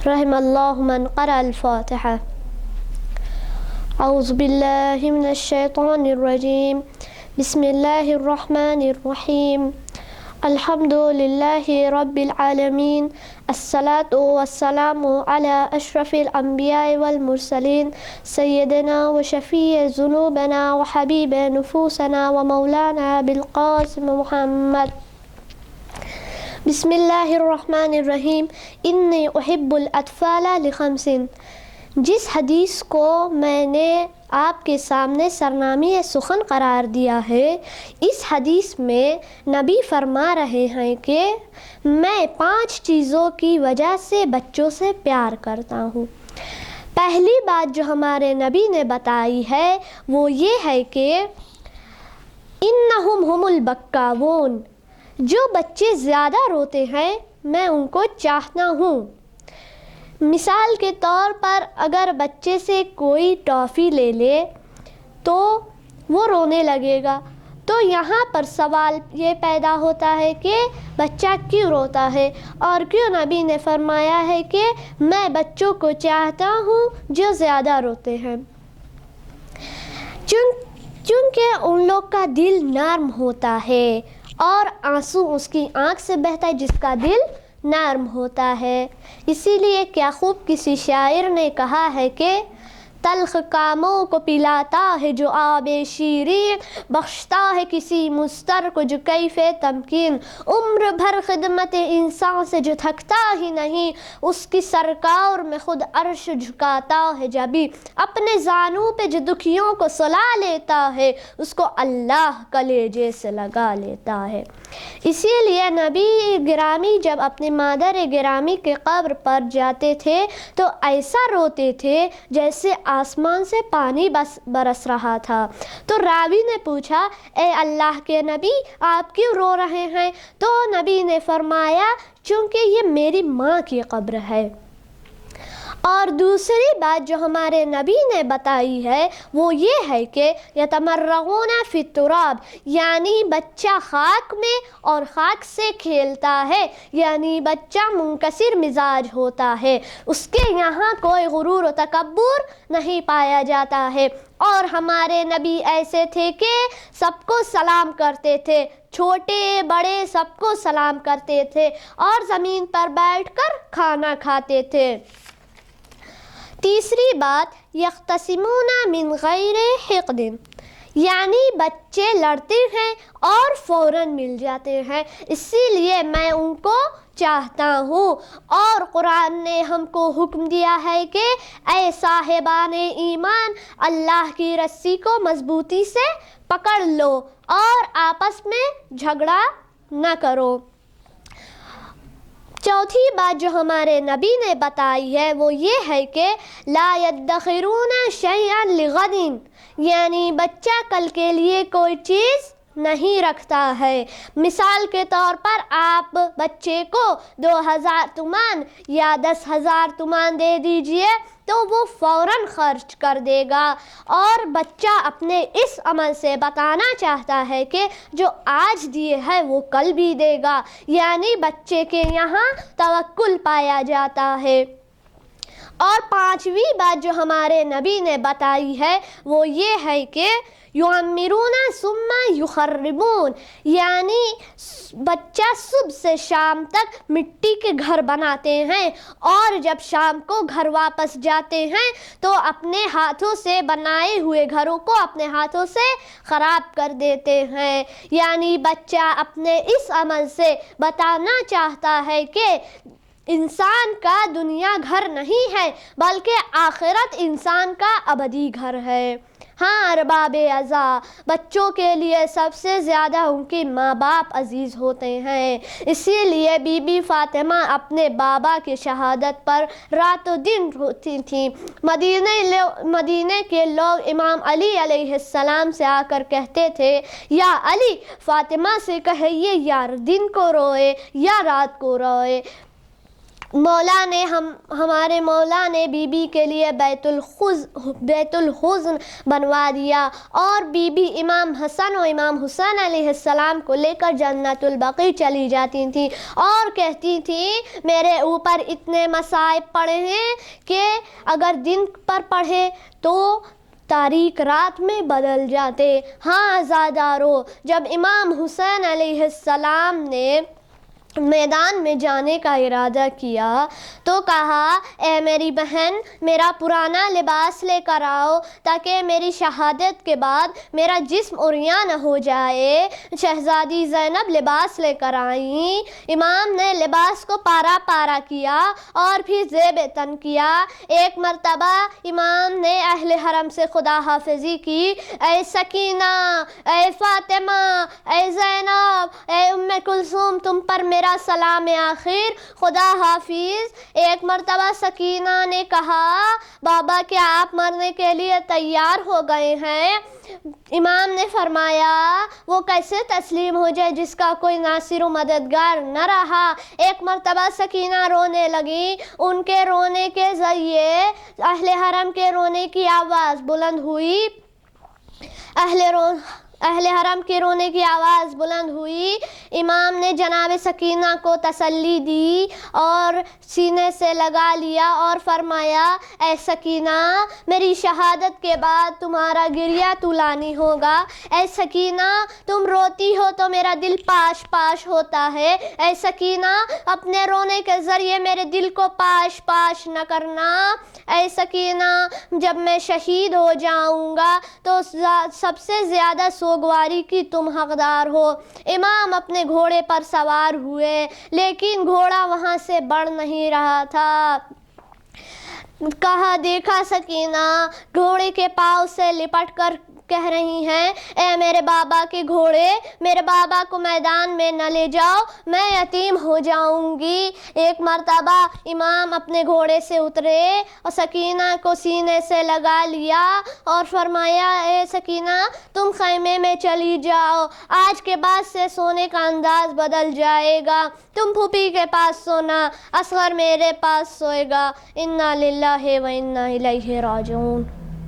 رحم اللہ من قرأ الفاتحہ۔ اعوذ باللہ من الشیطان الرجیم، بسم اللہ الرحمن الرحیم، الحمد للہ رب العالمین، الصلاۃ والسلام علی اشرف الانبیاء والمرسلین، سیدنا و شفیع ذنوبنا و حبیب نفوسنا و مولانا بالقاسم محمد۔ بسم اللہ الرحمن الرحیم، انی احب الاطفال لخمس۔ جس حدیث کو میں نے آپ کے سامنے سرنامی سخن قرار دیا ہے، اس حدیث میں نبی فرما رہے ہیں کہ میں 5 چیزوں کی وجہ سے بچوں سے پیار کرتا ہوں۔ پہلی بات جو ہمارے نبی نے بتائی ہے وہ یہ ہے کہ انہم ہم البکاؤون، جو بچے زیادہ روتے ہیں میں ان کو چاہتا ہوں۔ مثال کے طور پر اگر بچے سے کوئی ٹافی لے لے تو وہ رونے لگے گا، تو یہاں پر سوال یہ پیدا ہوتا ہے کہ بچہ کیوں روتا ہے، اور کیوں نبی نے فرمایا ہے کہ میں بچوں کو چاہتا ہوں جو زیادہ روتے ہیں۔ چونکہ ان لوگ کا دل نرم ہوتا ہے اور آنسو اس کی آنکھ سے بہتا ہے جس کا دل نرم ہوتا ہے۔ اسی لیے کیا خوب کسی شاعر نے کہا ہے کہ تلخ کاموں کو پلاتا ہے جو آب شیریں، بخشتا ہے کسی مضطر کو جو کیف تمکین، عمر بھر خدمت انسان سے جو تھکتا ہی نہیں، اس کی سرکار میں خود عرش جھکاتا ہے جبھی، اپنے زانوں پہ جو دکھیوں کو سلا لیتا ہے اس کو اللہ کلیجے سے لگا لیتا ہے۔ اسی لیے نبی گرامی جب اپنی مادر گرامی کے قبر پر جاتے تھے تو ایسا روتے تھے جیسے آسمان سے پانی برس رہا تھا۔ تو راوی نے پوچھا، اے اللہ کے نبی آپ کیوں رو رہے ہیں؟ تو نبی نے فرمایا چونکہ یہ میری ماں کی قبر ہے۔ اور دوسری بات جو ہمارے نبی نے بتائی ہے وہ یہ ہے کہ یتمرغون فی التراب، یعنی بچہ خاک میں اور خاک سے کھیلتا ہے، یعنی بچہ منکسر مزاج ہوتا ہے، اس کے یہاں کوئی غرور و تکبر نہیں پایا جاتا ہے۔ اور ہمارے نبی ایسے تھے کہ سب کو سلام کرتے تھے، چھوٹے بڑے سب کو سلام کرتے تھے اور زمین پر بیٹھ کر کھانا کھاتے تھے۔ تیسری بات، یختصمون من غیر حقد، یعنی بچے لڑتے ہیں اور فوراً مل جاتے ہیں، اسی لیے میں ان کو چاہتا ہوں۔ اور قرآن نے ہم کو حکم دیا ہے کہ اے صاحبان ایمان، اللہ کی رسی کو مضبوطی سے پکڑ لو اور آپس میں جھگڑا نہ کرو۔ چوتھی بات جو ہمارے نبی نے بتائی ہے وہ یہ ہے کہ لا یدخرون شیئا لغد، یعنی بچہ کل کے لیے کوئی چیز نہیں رکھتا ہے۔ مثال کے طور پر آپ بچے کو 2000 تومان یا 10,000 تومان دے دیجئے تو وہ فوراً خرچ کر دے گا، اور بچہ اپنے اس عمل سے بتانا چاہتا ہے کہ جو آج دیے ہے وہ کل بھی دے گا، یعنی بچے کے یہاں توکل پایا جاتا ہے۔ اور 5ویں بات جو ہمارے نبی نے بتائی ہے وہ یہ ہے کہ یعمرون ثم یخربون، یعنی بچہ صبح سے شام تک مٹی کے گھر بناتے ہیں اور جب شام کو گھر واپس جاتے ہیں تو اپنے ہاتھوں سے بنائے ہوئے گھروں کو اپنے ہاتھوں سے خراب کر دیتے ہیں۔ یعنی بچہ اپنے اس عمل سے بتانا چاہتا ہے کہ انسان کا دنیا گھر نہیں ہے بلکہ آخرت انسان کا ابدی گھر ہے۔ ہاں ارباب ازا، بچوں کے لیے سب سے زیادہ ان کے ماں باپ عزیز ہوتے ہیں، اسی لیے بی بی فاطمہ اپنے بابا کی شہادت پر رات و دن روتی تھیں۔ مدینے کے لوگ امام علی علیہ السلام سے آ کر کہتے تھے، یا علی فاطمہ سے کہیے یا دن کو روئے یا رات کو روئے۔ مولا نے ہمارے مولا نے بی بی کے لیے بیت الحزن بنوا دیا، اور بی بی امام حسن و امام حسین علیہ السلام کو لے کر جنت البقیع چلی جاتی تھیں اور کہتی تھیں میرے اوپر اتنے مصائب پڑے ہیں کہ اگر دن پر پڑھے تو تاریک رات میں بدل جاتے۔ ہاں عزادارو، جب امام حسین علیہ السلام نے میدان میں جانے کا ارادہ کیا تو کہا اے میری بہن میرا پرانا لباس لے کر آؤ تاکہ میری شہادت کے بعد میرا جسم عریاں نہ ہو جائے۔ شہزادی زینب لباس لے کر آئیں، امام نے لباس کو پارا پارا کیا اور پھر زیب تن کیا۔ ایک مرتبہ امام نے اہل حرم سے خدا حافظی کی، اے سکینہ، اے فاطمہ، اے زینب، اے ام کلثوم، تم پر میرا سلام آخر، خدا حافظ۔ ایک مرتبہ سکینہ نے کہا بابا کیا آپ مرنے کے لیے تیار ہو گئے ہیں؟ امام نے فرمایا وہ کیسے تسلیم ہو جائے جس کا کوئی ناصر و مددگار نہ رہا۔ ایک مرتبہ سکینہ رونے لگی، ان کے رونے کے ذریعے اہل حرم کے رونے کی آواز بلند ہوئی، اہل حرم کے رونے کی آواز بلند ہوئی۔ امام نے جناب سکینہ کو تسلی دی اور سینے سے لگا لیا اور فرمایا اے سکینہ میری شہادت کے بعد تمہارا گریہ طولانی ہوگا۔ اے سکینہ تم روتی ہو تو میرا دل پاش پاش ہوتا ہے۔ اے سکینہ اپنے رونے کے ذریعے میرے دل کو پاش پاش نہ کرنا۔ اے سکینہ جب میں شہید ہو جاؤں گا تو سب سے زیادہ سوگواری کی تم حقدار ہو۔ امام اپنے گھوڑے پر سوار ہوئے لیکن گھوڑا وہاں سے بڑھ نہیں رہا تھا۔ کہا دیکھا سکینہ گھوڑے کے پاؤں سے لپٹ کر کہہ رہی ہیں اے میرے بابا کے گھوڑے، میرے بابا کو میدان میں نہ لے جاؤ، میں یتیم ہو جاؤں گی۔ ایک مرتبہ امام اپنے گھوڑے سے اترے اور سکینہ کو سینے سے لگا لیا اور فرمایا اے سکینہ تم خیمے میں چلی جاؤ، آج کے بعد سے سونے کا انداز بدل جائے گا، تم پھوپھی کے پاس سونا، اصغر میرے پاس سوئے گا۔ انا للہ و انا الیہ راجعون۔